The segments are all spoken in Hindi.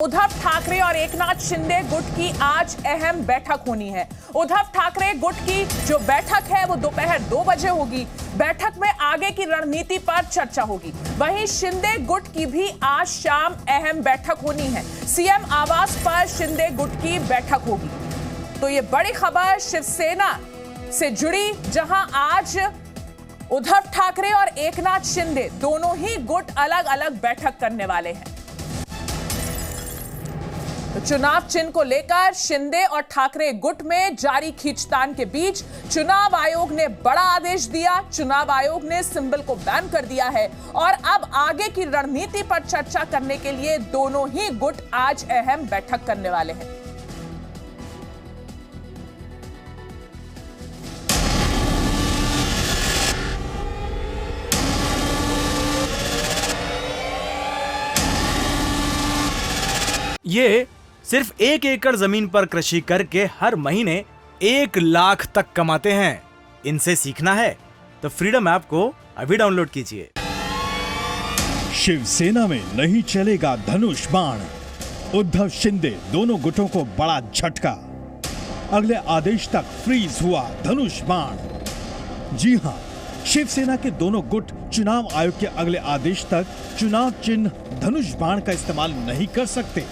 उद्धव ठाकरे और एकनाथ शिंदे गुट की आज अहम बैठक होनी है। उद्धव ठाकरे गुट की जो बैठक है वो दोपहर 2 बजे होगी। बैठक में आगे की रणनीति पर चर्चा होगी। वहीं शिंदे गुट की भी आज शाम अहम बैठक होनी है। सीएम आवास पर शिंदे गुट की बैठक होगी। तो ये बड़ी खबर शिवसेना से जुड़ी, जहां आज उद्धव ठाकरे और एकनाथ शिंदे दोनों ही गुट अलग अलग बैठक करने वाले हैं। तो चुनाव चिन्ह को लेकर शिंदे और ठाकरे गुट में जारी खींचतान के बीच चुनाव आयोग ने बड़ा आदेश दिया। चुनाव आयोग ने सिंबल को बैन कर दिया है और अब आगे की रणनीति पर चर्चा करने के लिए दोनों ही गुट आज अहम बैठक करने वाले हैं। ये सिर्फ 1 एकड़ जमीन पर कृषि करके हर महीने 1 लाख तक कमाते हैं। इनसे सीखना है तो फ्रीडम ऐप को अभी डाउनलोड कीजिए। शिवसेना में नहीं चलेगा धनुष बाण, उद्धव शिंदे दोनों गुटों को बड़ा झटका। अगले आदेश तक फ्रीज हुआ धनुष बाण। जी हां, शिवसेना के दोनों गुट चुनाव आयोग के अगले आदेश तक चुनाव चिन्ह धनुष बाण का इस्तेमाल नहीं कर सकते।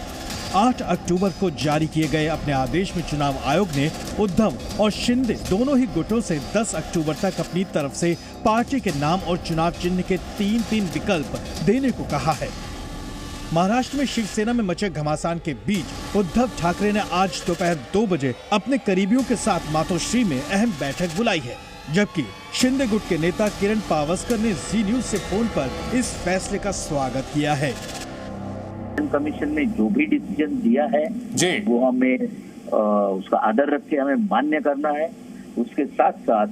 8 अक्टूबर को जारी किए गए अपने आदेश में चुनाव आयोग ने उद्धव और शिंदे दोनों ही गुटों से 10 अक्टूबर तक अपनी तरफ से पार्टी के नाम और चुनाव चिन्ह के 3 विकल्प देने को कहा है। महाराष्ट्र में शिवसेना में मचे घमासान के बीच उद्धव ठाकरे ने आज दोपहर 2 बजे अपने करीबियों के साथ मातोश्री में अहम बैठक बुलाई है, जबकि शिंदे गुट के नेता किरण पावस्कर ने जी न्यूज से फोन पर इस फैसले का स्वागत किया है। कमीशन ने जो भी डिसीजन दिया है वो हमें उसका आदर रख के हमें मान्य करना है। उसके साथ साथ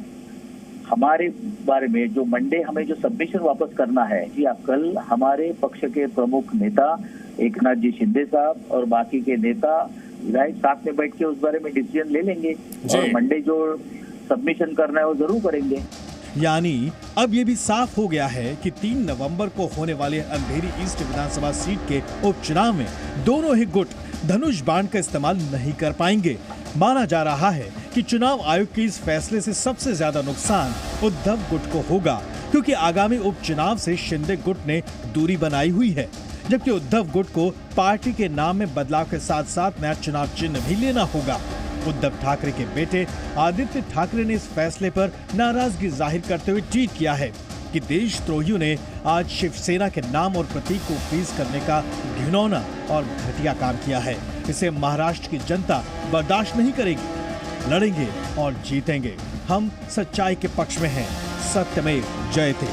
हमारे बारे में जो मंडे हमें जो सबमिशन वापस करना है जी, आप कल हमारे पक्ष के प्रमुख नेता एकनाथ जी शिंदे साहब और बाकी के नेता विधायक साथ में बैठ के उस बारे में डिसीजन ले लेंगे और मंडे जो सबमिशन करना है वो जरूर करेंगे। यानी अब ये भी साफ हो गया है कि 3 नवंबर को होने वाले अंधेरी ईस्ट विधानसभा सीट के उपचुनाव में दोनों ही गुट धनुष बाण का इस्तेमाल नहीं कर पाएंगे। माना जा रहा है कि चुनाव आयोग के इस फैसले से सबसे ज्यादा नुकसान उद्धव गुट को होगा, क्योंकि आगामी उपचुनाव से शिंदे गुट ने दूरी बनाई हुई है, जबकि उद्धव गुट को पार्टी के नाम में बदलाव के साथ साथ नया चुनाव चिन्ह भी लेना होगा। उद्धव ठाकरे के बेटे आदित्य ठाकरे ने इस फैसले पर नाराजगी जाहिर करते हुए ट्वीट किया है कि देशद्रोहियों ने आज शिवसेना के नाम और प्रतीक को फ्रीज करने का घिनौना और घटिया काम किया है। इसे महाराष्ट्र की जनता बर्दाश्त नहीं करेगी। लड़ेंगे और जीतेंगे। हम सच्चाई के पक्ष में हैं। सत्यमेव जयते।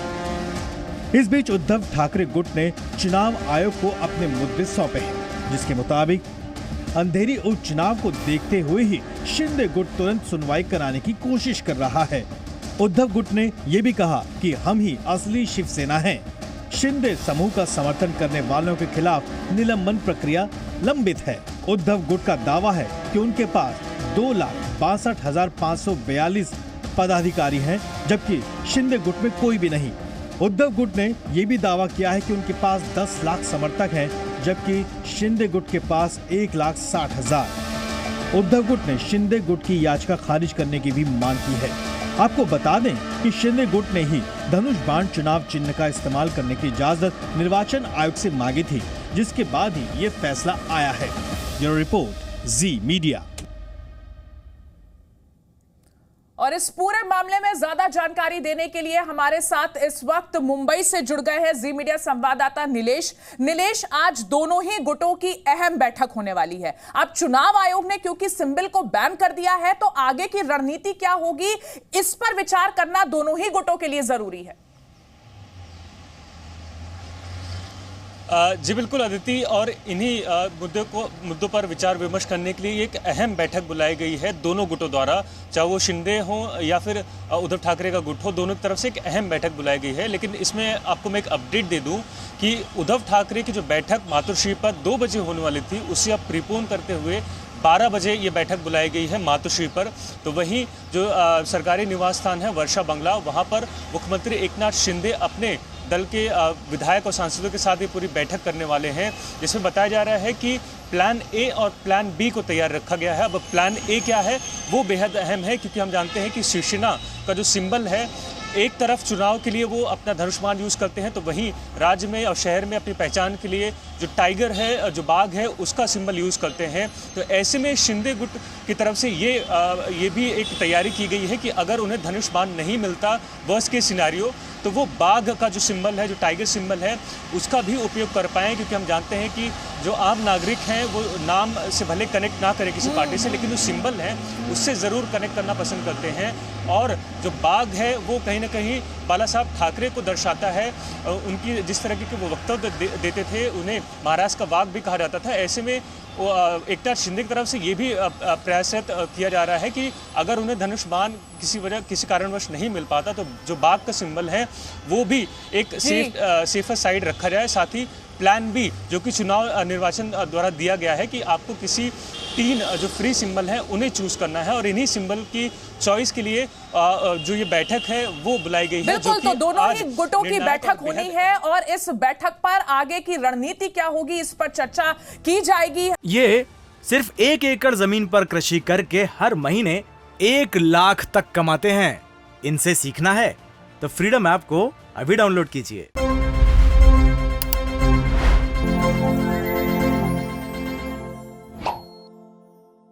इस बीच उद्धव ठाकरे गुट ने चुनाव आयोग को अपने मुद्दे सौंपे हैं, जिसके मुताबिक अंधेरी उपचुनाव को देखते हुए ही शिंदे गुट तुरंत सुनवाई कराने की कोशिश कर रहा है। उद्धव गुट ने यह भी कहा कि हम ही असली शिवसेना हैं। शिंदे समूह का समर्थन करने वालों के खिलाफ निलंबन प्रक्रिया लंबित है। उद्धव गुट का दावा है कि उनके पास 2,62,542 पदाधिकारी हैं, जबकि शिंदे गुट में कोई भी नहीं। उद्धव गुट ने यह भी दावा किया है कि उनके पास 10 लाख समर्थक हैं, जबकि शिंदे गुट के पास 1,60,000। उद्धव गुट ने शिंदे गुट की याचिका खारिज करने की भी मांग की है। आपको बता दें कि शिंदे गुट ने ही धनुष बाण चुनाव चिन्ह का इस्तेमाल करने की इजाजत निर्वाचन आयोग से मांगी थी, जिसके बाद ही ये फैसला आया है। ब्यूरो रिपोर्ट, जी मीडिया। और इस पूरे मामले में ज्यादा जानकारी देने के लिए हमारे साथ इस वक्त मुंबई से जुड़ गए हैं जी मीडिया संवाददाता नीलेश। नीलेश, आज दोनों ही गुटों की अहम बैठक होने वाली है। अब चुनाव आयोग ने क्योंकि सिंबल को बैन कर दिया है, तो आगे की रणनीति क्या होगी, इस पर विचार करना दोनों ही गुटों के लिए जरूरी है। जी बिल्कुल अदिति, और इन्हीं मुद्दों पर विचार विमर्श करने के लिए एक अहम बैठक बुलाई गई है दोनों गुटों द्वारा, चाहे वो शिंदे हो या फिर उद्धव ठाकरे का गुट हो। दोनों की तरफ से एक अहम बैठक बुलाई गई है। लेकिन इसमें आपको मैं एक अपडेट दे दूं कि उद्धव ठाकरे की जो बैठक मातोश्री पर 2 बजे होने वाली थी, उसे अब प्रीपोन करते हुए 12 बजे ये बैठक बुलाई गई है मातोश्री पर। तो वहीं जो सरकारी निवास स्थान है वर्षा बंगला, वहाँ पर मुख्यमंत्री एकनाथ शिंदे अपने दल के विधायक और सांसदों के साथ ये पूरी बैठक करने वाले हैं, जिसमें बताया जा रहा है कि प्लान ए और प्लान बी को तैयार रखा गया है। अब प्लान ए क्या है वो बेहद अहम है, क्योंकि हम जानते हैं कि शिवसेना का जो सिंबल है, एक तरफ चुनाव के लिए वो अपना धनुष्मान यूज़ करते हैं, तो वहीं राज्य में और शहर में अपनी पहचान के लिए जो टाइगर है, जो बाघ है, उसका सिंबल यूज़ करते हैं। तो ऐसे में शिंदे गुट की तरफ से ये भी एक तैयारी की गई है कि अगर उन्हें धनुष्मान नहीं मिलता वर्स्ट केस सिनेरियो, तो वो बाघ का जो सिंबल है, जो टाइगर सिंबल है, उसका भी उपयोग कर पाएँ, क्योंकि हम जानते हैं कि जो आम नागरिक हैं वो नाम से भले कनेक्ट ना करें किसी पार्टी से, लेकिन जो सिंबल है उससे ज़रूर कनेक्ट करना पसंद करते हैं। और जो बाघ है वो कहीं ना कहीं बाला साहब ठाकरे को दर्शाता है। उनकी जिस तरह के वो वक्तव्य देते थे, उन्हें महाराष्ट्र का बाघ भी कहा जाता था। ऐसे में एकनाथ शिंदे की तरफ से ये भी प्रयासरत किया जा रहा है कि अगर उन्हें धनुष्मान किसी कारणवश नहीं मिल पाता, तो जो बाघ का सिंबल है वो भी एक सेफर साइड रखा जाए। साथ ही प्लान बी, जो कि चुनाव निर्वाचन द्वारा दिया गया है, कि आपको किसी 3 जो फ्री सिंबल हैं उन्हें चूज करना है, और इन्हीं सिंबल की चॉइस के लिए जो ये बैठक है वो बुलाई गई है। बिल्कुल, तो दोनों ही गुटों की बैठक होनी है और इस बैठक पर आगे की रणनीति क्या होगी, इस पर चर्चा की जाएगी। ये सिर्फ 1 एकड़ जमीन पर कृषि करके हर महीने 1 लाख तक कमाते हैं। इनसे सीखना है तो फ्रीडम ऐप को अभी डाउनलोड कीजिए।